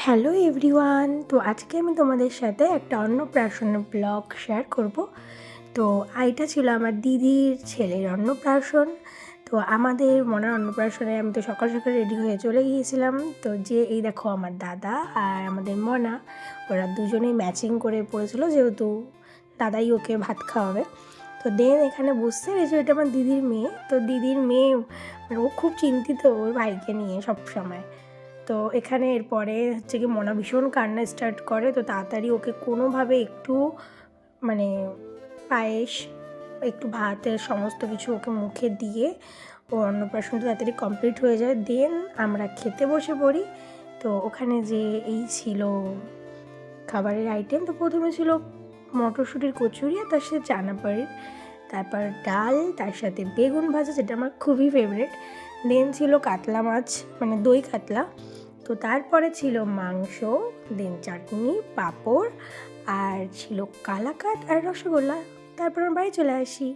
Hello everyone, তো আজকে আমি তোমাদের সাথে একটা অন্নপ্রাশনের ব্লগ শেয়ার করব। তো এটা ছিল আমার দিদির ছেলের অন্নপ্রাশন। তো আমাদের মনের অন্নপ্রাশনে আমি তো সকাল সকাল রেডি হয়ে চলে গিয়েছিলাম। তো যে এই দেখো আমার দাদা আর আমাদের মনা, ওরা দুজনেই ম্যাচিং করে পড়েছিল, যেহেতু দাদাই ওকে ভাত খাওয়াবে। তো দেন এখানে বুঝতে পেরেছি এটা আমার দিদির মেয়ে। তো দিদির মেয়ে মানে ও খুব চিন্তিত ওর ভাইকে নিয়ে সব সময়। তো এখানে এরপরে হচ্ছে কি মনা ভীষণ কান্না স্টার্ট করে। তো তাড়াতাড়ি ওকে কোনোভাবে একটু মানে পায়েস, একটু ভাতের সমস্ত কিছু ওকে মুখে দিয়ে ও অন্নপ্রাশনটা তাড়াতাড়ি কমপ্লিট হয়ে যায়। দেন আমরা খেতে বসে পড়ি। তো ওখানে যে এই ছিল খাবারের আইটেম, তো প্রথমে ছিল মটরশুঁটির কচুরি আর তার সাথে চানা পনির, তারপর ডাল, তার সাথে বেগুন ভাজা, যেটা আমার খুবই ফেভারিট। দেন ছিল কাতলা মাছ, মানে দই কাতলা। তো তারপরে ছিল মাংস, দেন চাটনি, পাঁপড়, আর ছিল কালাকাঁদ আর রসগোল্লা। তারপর আমরা বাড়ি চলে আসি।